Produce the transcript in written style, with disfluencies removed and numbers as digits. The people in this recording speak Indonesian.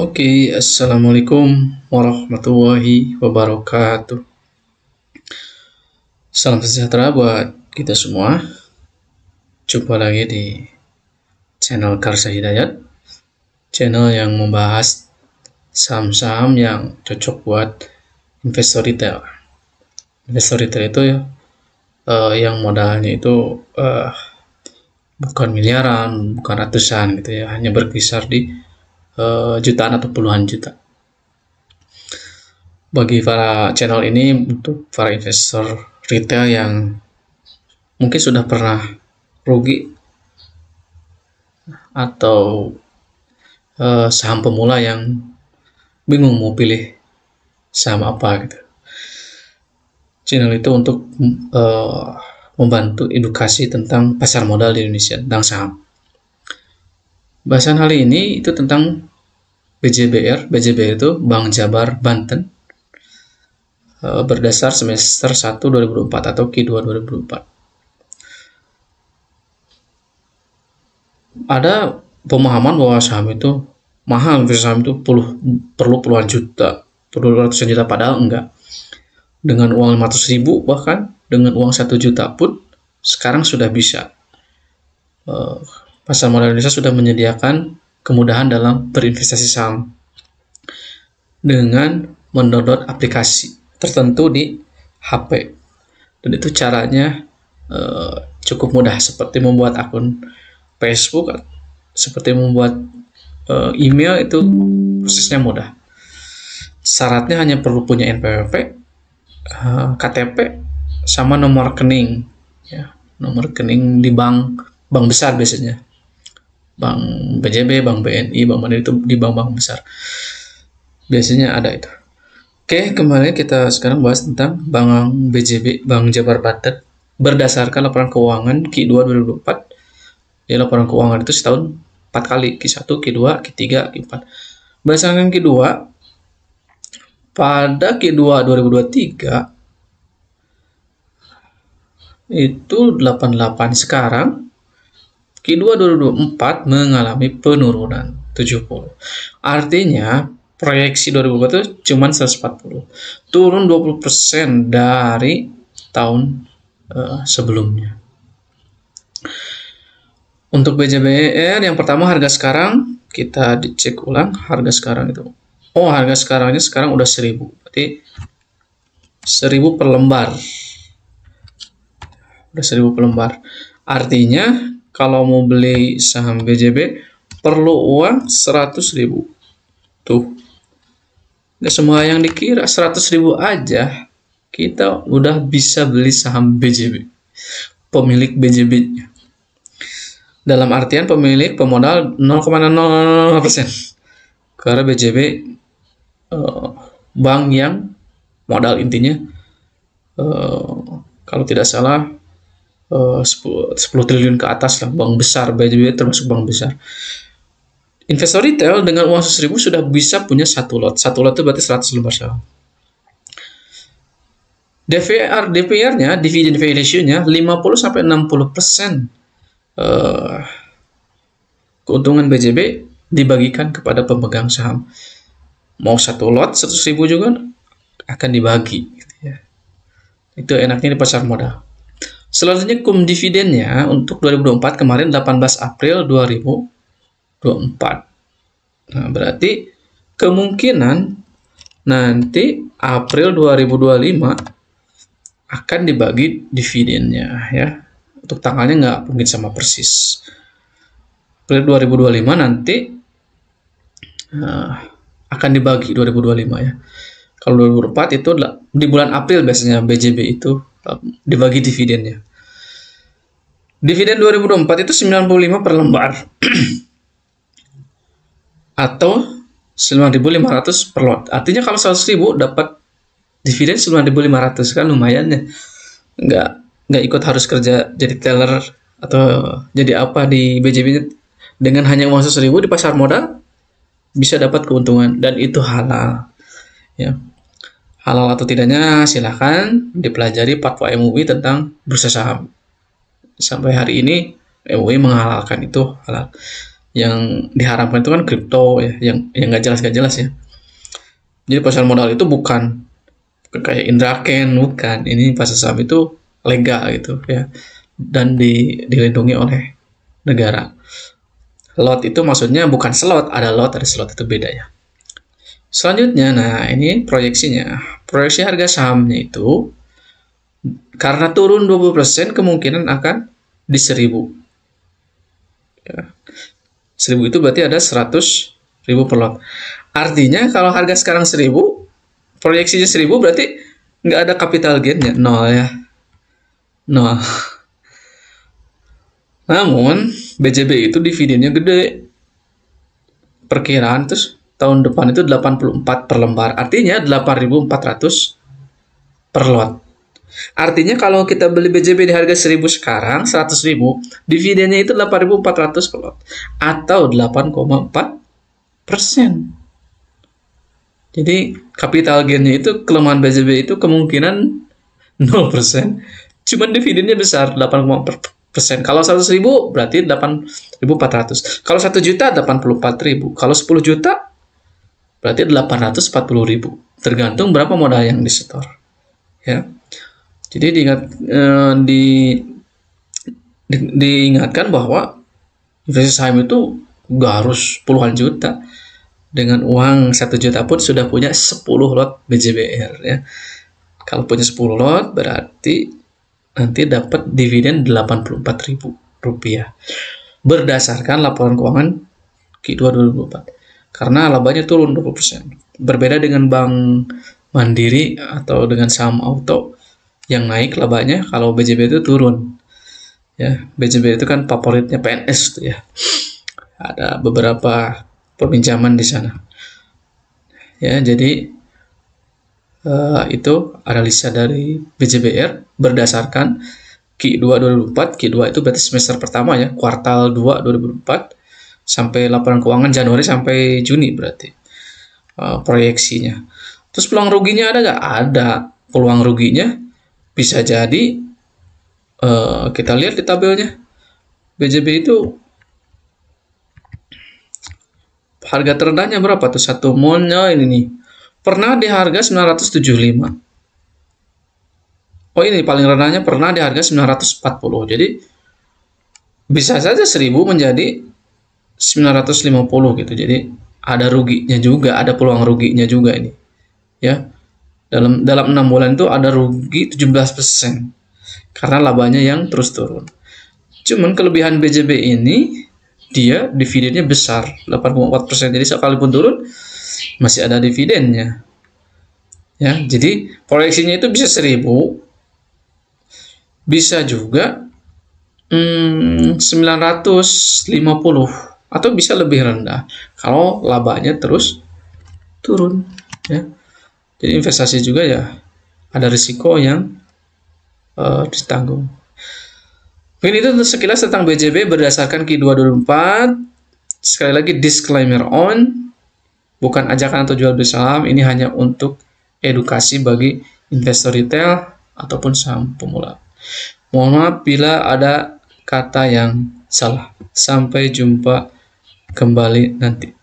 Oke, Assalamualaikum warahmatullahi wabarakatuh. Salam sejahtera buat kita semua. Jumpa lagi di channel Karsa Hidayat, channel yang membahas saham-saham yang cocok buat investor retail. Investor retail itu yang modalnya itu bukan miliaran, bukan ratusan gitu ya, hanya berkisar di jutaan atau puluhan juta. Bagi para channel ini untuk para investor retail yang mungkin sudah pernah rugi atau saham pemula yang bingung mau pilih saham apa gitu. Channel itu untuk membantu edukasi tentang pasar modal di Indonesia tentang saham. Bahasan kali ini itu tentang BJBR. BJBR itu Bank Jabar Banten, berdasar semester 1 2024 atau Q2 2024. Ada pemahaman bahwa saham itu mahal, saham itu perlu puluhan juta, perlu ratusan juta, padahal enggak. Dengan uang 500.000 bahkan dengan uang 1 juta pun sekarang sudah bisa. Pasar modal Indonesia sudah menyediakan kemudahan dalam berinvestasi saham dengan mendownload aplikasi tertentu di HP, dan itu caranya cukup mudah, seperti membuat akun Facebook, seperti membuat email, itu prosesnya mudah. Syaratnya hanya perlu punya NPWP, KTP, sama nomor rekening ya, nomor rekening di bank besar, biasanya Bank BJB, Bank BNI, Bank Mandiri, itu di bank-bank besar biasanya ada itu. Oke, kembali kita sekarang bahas tentang Bank BJB, Bank Jabar Banten, berdasarkan laporan keuangan Q2 2024. Ya, laporan keuangan itu setahun 4 kali, Q1, Q2, Q3, Q4. Berdasarkan Q2, pada Q2 2023 itu 88, sekarang Q2 2024 mengalami penurunan 70. Artinya proyeksi 2024 itu cuma 140, turun 20% dari tahun sebelumnya. Untuk BJBR yang pertama, harga sekarang kita dicek ulang, harga sekarang itu, harga sekarangnya sekarang udah 1000, berarti 1000 per lembar, udah 1000 per lembar. Artinya kalau mau beli saham BJB perlu uang 100.000. Tuh, nggak semua yang dikira, 100.000 aja kita udah bisa beli saham BJB, pemilik BJB-nya. Dalam artian pemilik pemodal 0,00%. Karena BJB bank yang modal intinya kalau tidak salah 10 triliun ke atas lah, bank besar. BJB termasuk bank besar. Investor retail dengan uang 100.000 sudah bisa punya satu lot. Satu lot itu berarti 100 lembar saham. DPR-nya, dividend pay ratio-nya 50-60%. Keuntungan BJB dibagikan kepada pemegang saham. Mau satu lot 100.000 juga akan dibagi gitu ya. Itu enaknya di pasar modal. Selanjutnya cum dividennya untuk 2024 kemarin 18 April 2024. Nah, berarti kemungkinan nanti April 2025 akan dibagi dividennya ya. Untuk tanggalnya nggak mungkin sama persis. April 2025 nanti akan dibagi 2025 ya. Kalau 2024 itu di bulan April biasanya BJB itu dibagi dividennya. Dividen 2024 itu 95 per lembar atau 9.500 per lot. Artinya kalau 100.000 dapat dividen 9.500, kan lumayan ya. Nggak ikut harus kerja jadi teller atau jadi apa di BJB. Dengan hanya uang 100.000 di pasar modal bisa dapat keuntungan, dan itu halal ya. Halal atau tidaknya silahkan dipelajari fatwa MUI tentang bursa saham. Sampai hari ini MUI menghalalkan itu halal. yang diharamkan itu kan kripto ya, yang nggak jelas ya. Jadi pasar modal itu bukan kayak Indraken, bukan. Ini pasar saham itu legal gitu ya, dan dilindungi oleh negara. Lot itu maksudnya bukan slot, ada lot, ada slot, itu beda ya. Selanjutnya, nah ini proyeksinya. Proyeksi harga sahamnya itu karena turun 20% kemungkinan akan di 1000. Ya. 1000 itu berarti ada 100.000 per lot. Artinya kalau harga sekarang 1000, proyeksinya 1000 berarti nggak ada capital gain-nya, nol ya. Nol. Namun BJB itu dividennya gede. Perkiraan terus tahun depan itu 84 per lembar. Artinya 8.400 per lot. Artinya kalau kita beli BJB di harga 1000 sekarang, 100.000, dividennya itu 8.400 per lot. Atau 8,4%. Jadi capital gain-nya itu, kelemahan BJB itu kemungkinan 0%. Cuman dividennya besar, 8,4%. Kalau 100.000 berarti 8.400. Kalau 1 juta 84.000. Kalau 10 juta berarti 840.000. Tergantung berapa modal yang disetor. Ya. Jadi diingatkan bahwa investasi saham itu nggak harus puluhan juta. Dengan uang 1 juta pun sudah punya 10 lot BJBR ya. Kalau punya 10 lot berarti nanti dapat dividen Rp84.000 berdasarkan laporan keuangan Q2 2024. Karena labanya turun 20%. Berbeda dengan Bank Mandiri atau dengan saham auto yang naik labanya, kalau BJB itu turun. Ya, BJB itu kan favoritnya PNS tuh ya. Ada beberapa peminjaman di sana. Ya, jadi itu analisa dari BJBR berdasarkan Q2 2024. Q2 itu berarti semester pertama ya, kuartal 2 2024 sampai laporan keuangan Januari sampai Juni berarti proyeksinya. Terus peluang ruginya ada nggak? Ada peluang ruginya. Bisa jadi kita lihat di tabelnya. BJB itu harga terendahnya berapa tuh? Satu molnya ini nih. Pernah di harga 975. Oh, ini paling rendahnya pernah di harga 940. Jadi bisa saja 1000 menjadi 950 gitu. Jadi ada ruginya juga, ada peluang ruginya juga ini. Ya. Dalam 6 bulan itu ada rugi 17% karena labanya yang terus turun. Cuman kelebihan BJB ini dia dividennya besar, 8,4%. Jadi sekalipun turun masih ada dividennya. Ya, jadi proyeksinya itu bisa 1000, bisa juga 950 atau bisa lebih rendah kalau labanya terus turun ya. Jadi investasi juga ya ada risiko yang ditanggung. Mungkin itu sekilas tentang BJB berdasarkan Q2 2024. Sekali lagi disclaimer on, bukan ajakan atau jual beli saham, ini hanya untuk edukasi bagi investor retail ataupun saham pemula. Mohon maaf bila ada kata yang salah. Sampai jumpa kembali nanti.